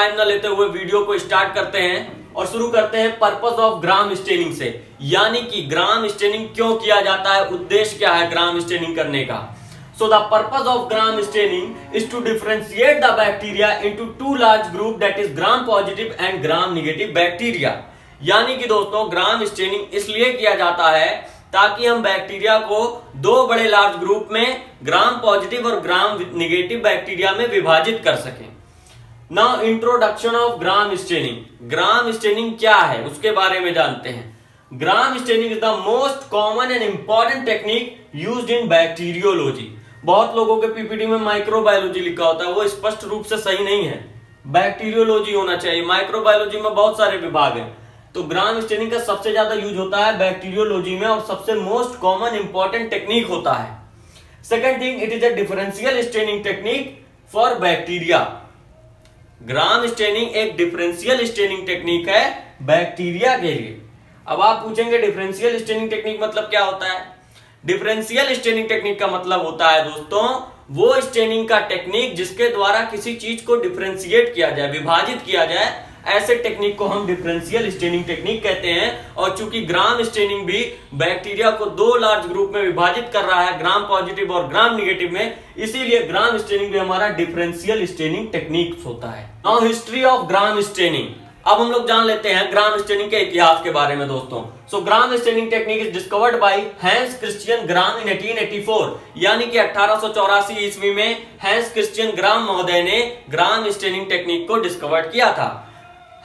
Time ना लेते हुए वीडियो को स्टार्ट करते हैं और शुरू करते हैं पर्पस ऑफ ग्राम स्टेनिंग से, यानी कि ग्राम स्टेनिंग क्यों किया जाता है, उद्देश्य क्या है ग्राम स्टेनिंग करने का। So the purpose of gram staining is to differentiate the bacteria into two large group, that is gram positive and gram negative bacteria। यानी कि दोस्तों ग्राम स्टेनिंग इसलिए किया जाता है ताकि हम बैक्टीरिया को दो बड़े लार्ज ग्रुप में ग्राम पॉजिटिव और ग्राम निगेटिव बैक्टीरिया में विभाजित कर सकें। Now introduction of Gram staining. Gram staining क्या है उसके बारे में जानते हैं। Gram staining is the most common and important technique used in bacteriology. बहुत लोगों के पीपीटी में माइक्रोबायोलॉजी लिखा होता है, वो स्पष्ट रूप से सही नहीं है, बैक्टीरियोलॉजी होना चाहिए। माइक्रोबायोलॉजी में बहुत सारे विभाग हैं, तो ग्राम स्टेनिंग का सबसे ज्यादा यूज होता है बैक्टीरियोलॉजी में और सबसे मोस्ट कॉमन इंपॉर्टेंट टेक्निक होता है। Second thing, it is a differential staining technique for bacteria. Gram staining एक डिफरेंशियल स्टेनिंग टेक्निक है बैक्टीरिया के लिए। अब आप पूछेंगे डिफरेंशियल स्टेनिंग टेक्निक मतलब क्या होता है। डिफरेंशियल स्टेनिंग टेक्निक का मतलब होता है दोस्तों वो स्टेनिंग का टेक्निक जिसके द्वारा किसी चीज को डिफरेंशिएट किया जाए, विभाजित किया जाए, ऐसे टेक्निक को हम डिफरेंशियल स्टेनिंग टेक्निक कहते हैं। और चूंकि ग्राम स्टेनिंग भी बैक्टीरिया को दो लार्ज ग्रुप में विभाजित कर रहा है, ग्राम पॉजिटिव और ग्राम निगेटिव में, इसीलिए ग्राम स्टेनिंग भी हमारा डिफरेंशियल स्टेनिंग टेक्निक होता है। Now history of Gram staining. अब हम लोग जान लेते हैं ग्राम स्टेनिंग के इतिहास के बारे में दोस्तों। So Gram staining technique is discovered by Hans Christian Gram in 1884, यानी कि 1884 ईस्वी में हैंस क्रिश्चियन ग्राम महोदय ने ग्राम स्टेनिंग टेक्निक को डिस्कवर किया था।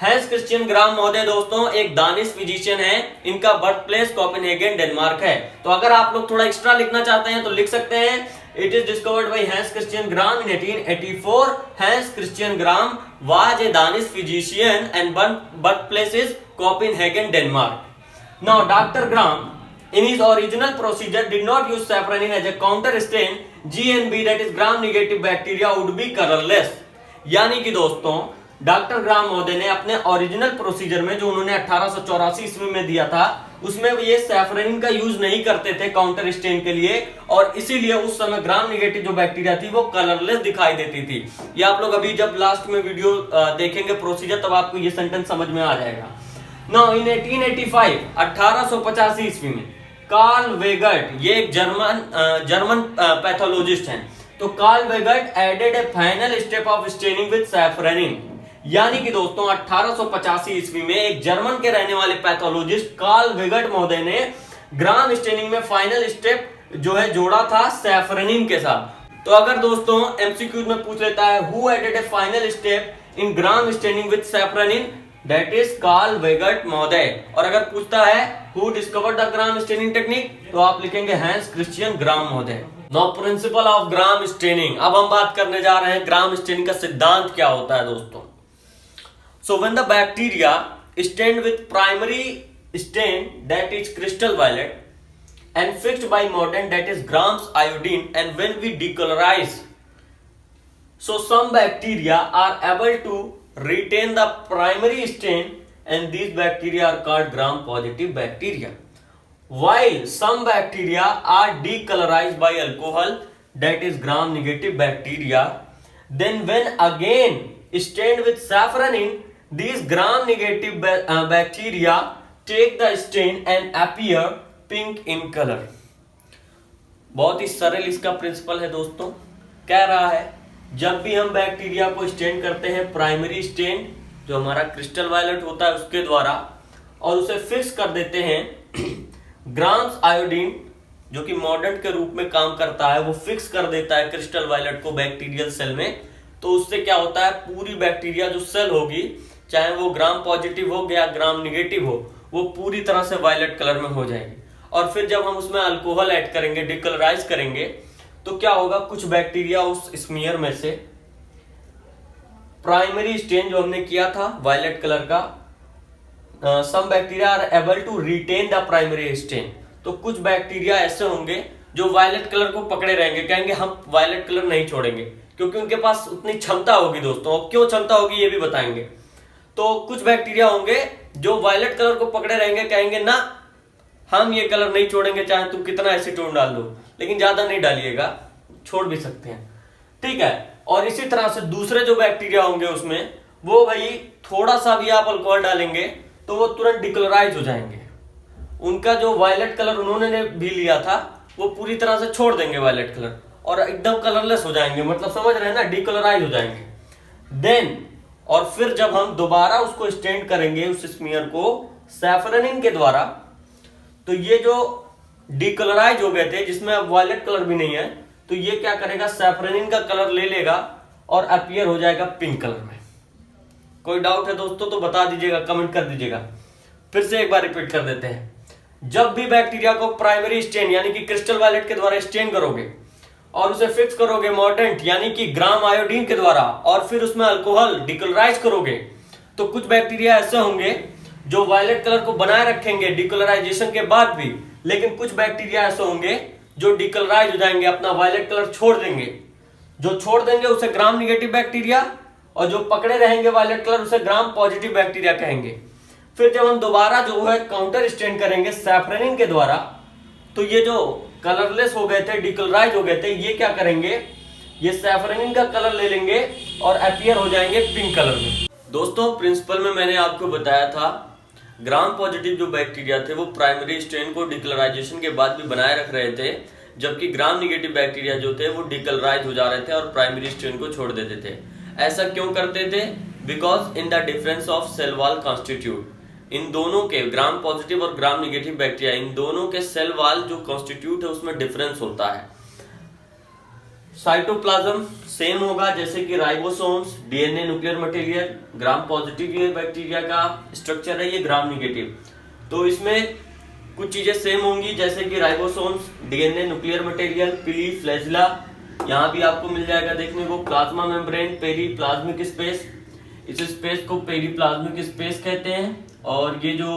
हैंस क्रिश्चियन ग्राम महोदय दोस्तों एक दानिश फिजिशियन है, इनका बर्थ प्लेस कोपेनहेगन डेनमार्क है। तो अगर आप लोग थोड़ा एक्स्ट्रा लिखना चाहते हैं तो लिख सकते हैं, it is discovered by Hans Christian Gram in 1884। Hence Christian gram was a Danish physician and birth place is Copenhagen Denmark. Now doctor gram in his original procedure did not use safranin as a counter stain GNB, that is gram negative bacteria would be colorless। यानी कि दोस्तों doctor ग्राम महोदय ने अपने original procedure में जो उन्होंने 1884 ईस्वी में दिया था उसमें ये सैफरनिन का यूज नहीं करते थे काउंटर स्टेन के लिए, और इसीलिए उस समय ग्राम नेगेटिव जो बैक्टीरिया थी वो कलरलेस दिखाई देती थी। ये आप लोग अभी जब लास्ट में वीडियो देखेंगे प्रोसीजर तब आपको ये सेंटेंस समझ में आ जाएगा। नाउ इन 1885 1885 ईस्वी में कार्ल वेगर्ट, ये एक जर्मन पैथोलॉजिस्ट हैं, तो Karl Weigert added a final step of staining with safranin. यानी कि दोस्तों 1885 ईस्वी में एक जर्मन के रहने वाले पैथोलॉजिस्ट कार्ल वेगर्ट महोदय ने ग्राम स्टेनिंग में फाइनल स्टेप जो है जोड़ा था सैफरनिन के साथ। तो अगर दोस्तों एमसीक्यूज में पूछ लेता है who added a final step in Gram staining with safranin, that is Karl Weigert महोदय। और अगर पूछता है who discovered the Gram staining technique तो आप लिखेंगे हैंस क्रिश्चियन ग्राम महोदय। Now principle of Gram staining. अब हम बात करने जा रहे हैं ग्राम स्टेनिंग का सिद्धांत क्या होता है दोस्तों। So when the bacteria stained with primary stain, that is crystal violet, and fixed by mordant, that is grams iodine, and when we decolorize, so some bacteria are able to retain the primary stain, and these bacteria are called gram positive bacteria, while some bacteria are decolorized by alcohol, that is gram negative bacteria. Then when again stained with safranin, these gram negative bacteria take the stain and appear pink in color। बहुत ही सरल इसका principal है दोस्तों। कह रहा है जब भी हम बैक्टीरिया को स्टेन करते हैं प्राइमरी स्टेन जो हमारा क्रिस्टल वायलेट होता है उसके द्वारा, और उसे फिक्स कर देते हैं ग्राम्स आयोडीन जो कि मॉर्डेंट के रूप में काम करता है, वो फिक्स कर देता है क्रिस्टल वायलेट को बैक्टीरियल सेल में। तो उससे क्या होता है पूरी बैक्टीरिया जो सेल होगी चाहे वो ग्राम पॉजिटिव हो या ग्राम निगेटिव हो वो पूरी तरह से वायलेट कलर में हो जाएगी। और फिर जब हम उसमें अल्कोहल ऐड करेंगे, डिकलराइज करेंगे, तो क्या होगा कुछ बैक्टीरिया उस स्मीयर में से प्राइमरी स्टेन जो हमने किया था वायलेट कलर का, some bacteria are able to retain the primary stain, तो कुछ बैक्टीरिया ऐसे होंगे जो वायलेट कलर को पकड़े रहेंगे, कहेंगे हम वायलेट कलर नहीं छोड़ेंगे, क्योंकि उनके पास उतनी क्षमता होगी दोस्तों। और क्यों क्षमता होगी ये भी बताएंगे। तो कुछ बैक्टीरिया होंगे जो वायलेट कलर को पकड़े रहेंगे, कहेंगे ना हम ये कलर नहीं छोड़ेंगे चाहे तुम कितना एसीटोन डाल दो, लेकिन ज्यादा नहीं डालिएगा, छोड़ भी सकते हैं, ठीक है। और इसी तरह से दूसरे जो बैक्टीरिया होंगे उसमें वो भाई थोड़ा सा भी आप अल्कोहल डालेंगे तो वो तुरंत डिकलराइज हो जाएंगे। उनका जो वायलेट कलर उन्होंने भी लिया था वो पूरी तरह से छोड़ देंगे वायलेट कलर और एकदम कलरलेस हो जाएंगे, मतलब समझ रहे हैं ना, डिकलराइज हो जाएंगे। देन और फिर जब हम दोबारा उसको स्टेंड करेंगे उस स्मीयर को सैफरनिन के द्वारा, तो ये जो डिकलराइज हो गए थे जिसमें अब वायलेट कलर भी नहीं है, तो ये क्या करेगा, सैफरनिन का कलर ले लेगा और अपीयर हो जाएगा पिंक कलर में। कोई डाउट है दोस्तों तो बता दीजिएगा, कमेंट कर दीजिएगा। फिर से एक बार रिपीट कर देते हैं। जब भी बैक्टीरिया को प्राइमरी स्टेन यानी कि क्रिस्टल वायलेट के द्वारा स्टेन करोगे और उसे फिक्स करोगे मॉर्टेंट यानी कि ग्राम आयोडीन के द्वारा और फिर उसमें अल्कोहल डिकलराइज करोगे, तो कुछ बैक्टीरिया ऐसे होंगे जो वायलेट कलर को बनाए रखेंगे डिकलराइजेशन के बाद भी, लेकिन कुछ बैक्टीरिया ऐसे होंगे जो डिकलराइज हो जाएंगे, अपना वायलेट कलर छोड़ देंगे। जो छोड़ देंगे उसे ग्राम निगेटिव बैक्टीरिया और जो पकड़े रहेंगे वायलेट कलर उसे ग्राम पॉजिटिव बैक्टीरिया कहेंगे। फिर जब हम दोबारा जो है काउंटर स्टेन करेंगे सैफरनिन के द्वारा, तो ये जो कलरलेस हो गए थे, डिकलराइज हो गए थे, ये क्या करेंगे, ये सैफरनिन का कलर ले लेंगे और अपीयर हो जाएंगे पिंक कलर में। दोस्तों प्रिंसिपल में मैंने आपको बताया था ग्राम पॉजिटिव जो बैक्टीरिया थे वो प्राइमरी स्ट्रेन को डिकलराइजेशन के बाद भी बनाए रख रहे थे, जबकि ग्राम निगेटिव बैक्टीरिया जो थे वो डिकलराइज हो जा रहे थे और प्राइमरी स्ट्रेन को छोड़ देते थे। ऐसा क्यों करते थे? Because in the difference of cell wall constitute, इन दोनों के ग्राम पॉजिटिव और ग्राम निगेटिव बैक्टीरिया, इन दोनों के सेल वॉल जो कॉन्स्टिट्यूट है उसमें डिफरेंस होता है। साइटोप्लाज्म सेम होगा जैसे कि ribosomes, DNA nuclear material, gram positive ये बैक्टीरिया का स्ट्रक्चर है, ये ग्राम निगेटिव। तो इसमें कुछ चीजें सेम होंगी जैसे कि राइबोसोम्स, डीएनए न्यूक्लियर मटेरियल, पिली, फ्लैजिला, यहाँ भी आपको मिल जाएगा देखने को, प्लाज्मा मेम्ब्रेन, पेरीप्लाज्मिक स्पेस, इस स्पेस को पेरीप्लाज्मिक स्पेस कहते हैं। और ये जो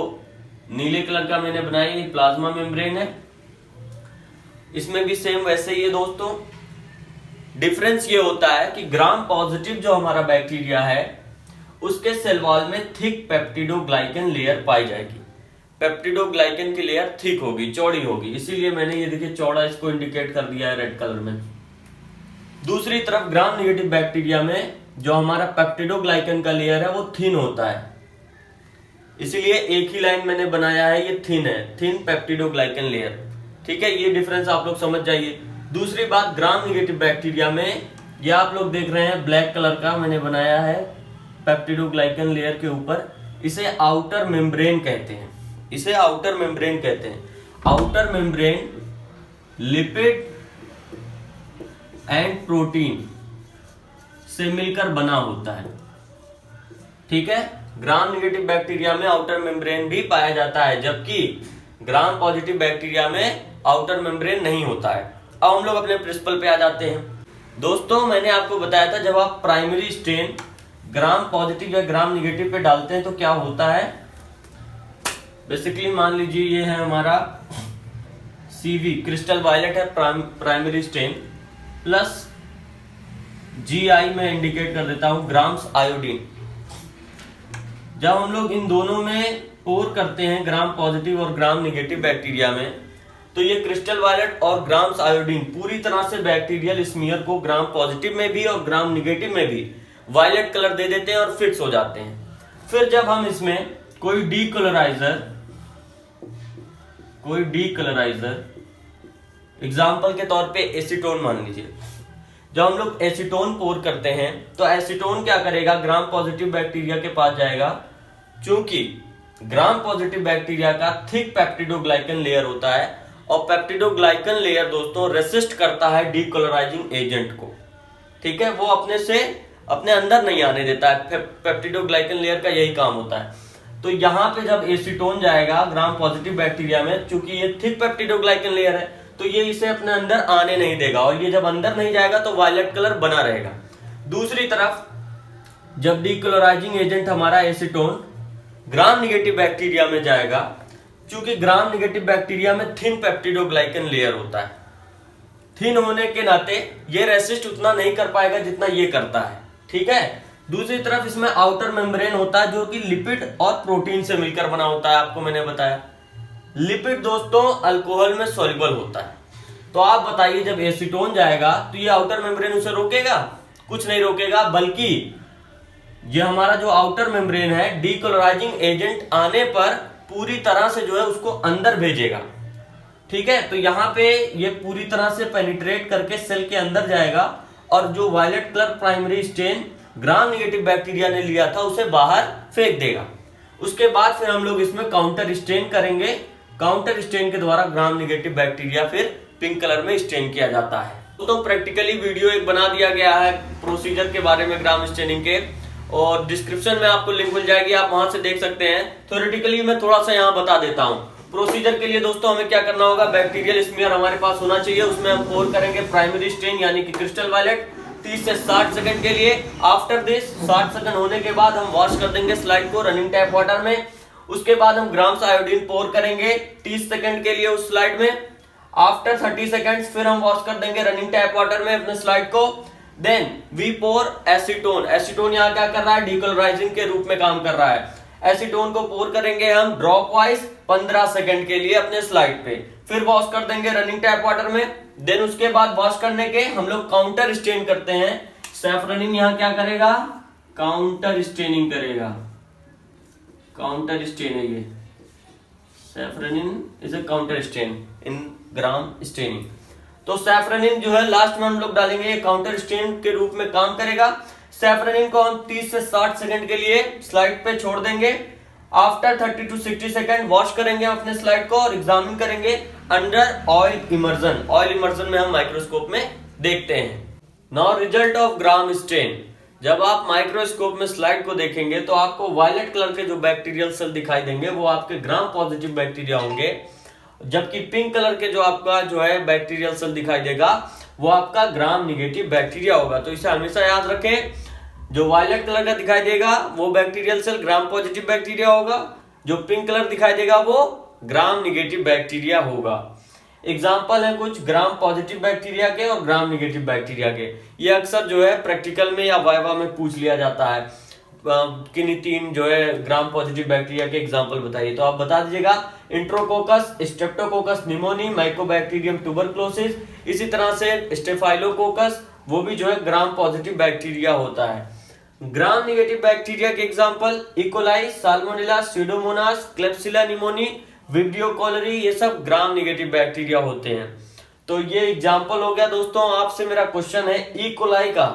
नीले कलर का मैंने बनाया ये प्लाज्मा मेम्ब्रेन है, इसमें भी सेम वैसे ही है दोस्तों। डिफरेंस ये होता है कि ग्राम पॉजिटिव जो हमारा बैक्टीरिया है उसके सेल वॉल में थिक पेप्टिडोग्लाइकन लेयर पाई जाएगी। पेप्टिडोग्लाइकन की लेयर थिक होगी, चौड़ी होगी, इसीलिए मैंने ये देखिए चौड़ा इसको इंडिकेट कर दिया है रेड कलर में। दूसरी तरफ ग्राम निगेटिव बैक्टीरिया में जो हमारा पेप्टिडोग्लाइकन का लेयर है वो थिन होता है, इसीलिए एक ही लाइन मैंने बनाया है, ये थिन है, थिन पेप्टिडोग्लाइकन लेयर। ठीक है, ये डिफरेंस आप लोग समझ जाइए। दूसरी बात, ग्राम निगेटिव बैक्टीरिया में ये आप लोग देख रहे हैं ब्लैक कलर का मैंने बनाया है पेप्टिडोग्लाइकन लेयर के ऊपर, इसे आउटर मेम्ब्रेन कहते हैं, इसे आउटर मेम्ब्रेन कहते हैं। Outer membrane lipid and protein से मिलकर बना होता है। ठीक है, ग्राम निगेटिव बैक्टीरिया में आउटर मेम्ब्रेन भी पाया जाता है, जबकि ग्राम पॉजिटिव बैक्टीरिया में आउटर मेम्ब्रेन नहीं होता है। अब हम लोग अपने प्रिंसिपल पे आ जाते हैं। दोस्तों मैंने आपको बताया था जब आप प्राइमरी स्टेन ग्राम पॉजिटिव या ग्राम निगेटिव पे डालते हैं तो क्या होता है। बेसिकली मान लीजिए ये है हमारा CV क्रिस्टल वायलेट है प्राइमरी स्टेन, प्लस GI में इंडिकेट कर देता हूं ग्राम्स आयोडीन। जब हम लोग इन दोनों में पोर करते हैं ग्राम पॉजिटिव और ग्राम निगेटिव बैक्टीरिया में, तो ये क्रिस्टल वायलेट और ग्राम्स आयोडीन पूरी तरह से बैक्टीरियल स्मीयर को ग्राम पॉजिटिव में भी और ग्राम निगेटिव में भी वायलेट कलर दे देते हैं और फिक्स हो जाते हैं। फिर जब हम इसमें कोई डीकलराइजर एग्जाम्पल के तौर पे एसीटोन मान लीजिए, जब हम लोग एसीटोन पोर करते हैं तो एसीटोन क्या करेगा, ग्राम पॉजिटिव बैक्टीरिया के पास जाएगा। चूंकि ग्राम पॉजिटिव बैक्टीरिया का थिक पेप्टिडोग्लाइकन लेयर होता है और पेप्टिडोग्लाइकन लेयर दोस्तों रेसिस्ट करता है डीकलराइजिंग एजेंट को। ठीक है, वो अपने अंदर नहीं आने देता है, पेप्टिडोग्लाइकन लेयर का यही काम होता है। तो यहाँ पे जब एसीटोन जाएगा ग्राम पॉजिटिव बैक्टीरिया में, चूंकि ये थिक पेप्टिडोग्लाइकन लेयर है तो ये इसे अपने अंदर आने नहीं देगा, और ये जब अंदर नहीं जाएगा तो वायलेट कलर बना रहेगा। दूसरी तरफ जब डीकलराइजिंग एजेंट हमारा एसीटोन ग्राम निगेटिव बैक्टीरिया में जाएगा, चूंकि ग्राम निगेटिव बैक्टीरिया में थिन पेप्टिडोग्लाइकन लेयर होता है, थिन होने के नाते ये रेसिस्ट उतना नहीं कर पाएगा जितना ये करता है। ठीक है, दूसरी तरफ इसमें आउटर मेम्ब्रेन होता है जो कि लिपिड और प्रोटीन से मिलकर बना होता है, आपको मैंने बताया। लिपिड दोस्तों अल्कोहल में सॉल्युबल होता है। तो आप बताइए जब एसीटोन जाएगा तो ये आउटर मेम्ब्रेन उसे रोकेगा? कुछ नहीं रोकेगा, बल्कि ये हमारा जो आउटर मेम्ब्रेन है डीकोलोराइजिंग एजेंट आने पर पूरी तरह से जो है उसको अंदर भेजेगा। ठीक है, तो यहाँ पे ये पूरी तरह से पेनिट्रेट करके सेल के अंदर जाएगा और जो violet colour primary stain gram negative bacteria ने लिया था उसे बाहर फेंक देगा। उसके बाद फिर हम लोग इसमें काउंटर स्टेन करेंगे। काउंटर स्टेन के द्वारा ग्राम नेगेटिव बैक्टीरिया फिर पिंक कलर में स्टेन किया जाता है। तो प्रैक्टिकली वीडियो एक बना दिया गया है प्रोसीजर के बारे में ग्राम स्टेनिंग के, और डिस्क्रिप्शन में आपको लिंक मिल जाएगी, आप वहां से देख सकते हैं। थ्योरेटिकली मैं थोड़ा सा यहाँ बता देता हूँ। प्रोसीजर के लिए दोस्तों हमें क्या करना होगा, बैक्टीरियल स्मीयर हमारे पास होना चाहिए, उसमें हम पोर करेंगे प्राइमरी स्टेन यानी कि क्रिस्टल वायलेट 30 से 60 सेकंड के लिए। आफ्टर दिस 60 सेकंड होने के बाद हम वॉश कर देंगे स्लाइड को रनिंग टैप वाटर में। उसके बाद हम ग्राम्स आयोडीन पोर करेंगे 30 सेकंड के लिए उस स्लाइड में। आफ्टर 30 सेकंड्स फिर हम वॉश कर देंगे रनिंग टैप वाटर में अपने स्लाइड को। Then we pour acetone. Acetone यहाँ क्या कर रहा है, डीकोलोराइजिंग के रूप में काम कर रहा है। एसीटोन को पोर करेंगे हम ड्रॉप वाइज 15 सेकंड के लिए अपने स्लाइड पे, फिर वॉश कर देंगे रनिंग टैप वाटर में। देन उसके बाद वॉश करने के हम लोग काउंटर स्टेन करते हैं। सैफरनिन यहाँ क्या करेगा, काउंटर स्टेनिंग करेगा। काउंटर स्टेन है ये, safranin is a counter stain in Gram staining. तो सैफरनिन जो है लास्ट में हम लोग डालेंगे, काउंटर स्टेन के रूप में काम करेगा। सैफरनिन को हम 30 से 60 सेकंड के लिए स्लाइड पे छोड़ देंगे। आफ्टर 30 टू 60 सेकंड वॉश करेंगे अपने स्लाइड को और एग्जामिन करेंगे under oil immersion. Oil immersion में हम माइक्रोस्कोप में देखते हैं। Now result of gram stain. जब आप माइक्रोस्कोप में स्लाइड को देखेंगे तो आपको वायलेट कलर के जो बैक्टीरियल सेल दिखाई देंगे वो आपके ग्राम पॉजिटिव बैक्टीरिया होंगे, जबकि पिंक कलर के जो आपका जो है बैक्टीरियल सेल दिखाई देगा वो आपका ग्राम नेगेटिव बैक्टीरिया होगा। तो इसे हमेशा याद रखें, जो वायलेट कलर का दिखाई देगा वो bacterial cell gram positive bacteria होगा, जो पिंक कलर दिखाई देगा वो ग्राम नेगेटिव बैक्टीरिया होगा। एग्जाम्पल है कुछ ग्राम पॉजिटिव बैक्टीरिया के और ग्राम नेगेटिव बैक्टीरिया के। ये अक्सर जो है प्रैक्टिकल में या वाइवा में पूछ लिया जाता है, किन्हीं 3 जो है ग्राम पॉजिटिव बैक्टीरिया के एग्जाम्पल बताइए, तो आप बता दीजिएगा इंट्रोकोकस, स्ट्रेप्टोकोकस निमोनी, माइकोबैक्टीरियम ट्यूबरक्लोसिस। इसी तरह से स्टेफाइलोकोकस, वो भी जो है ग्राम पॉजिटिव बैक्टीरिया होता है। ग्राम नेगेटिव बैक्टीरिया के example E coli, salmonella, pseudomonas, klebsiella pneumoniae, vibrio cholerae, ये सब ग्राम नेगेटिव बैक्टीरिया होते हैं। तो ये एग्जाम्पल हो गया दोस्तों। आपसे मेरा क्वेश्चन है इकोलाई का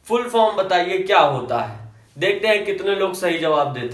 फुल फॉर्म बताइए क्या होता है। देखते हैं कितने लोग सही जवाब देते हैं।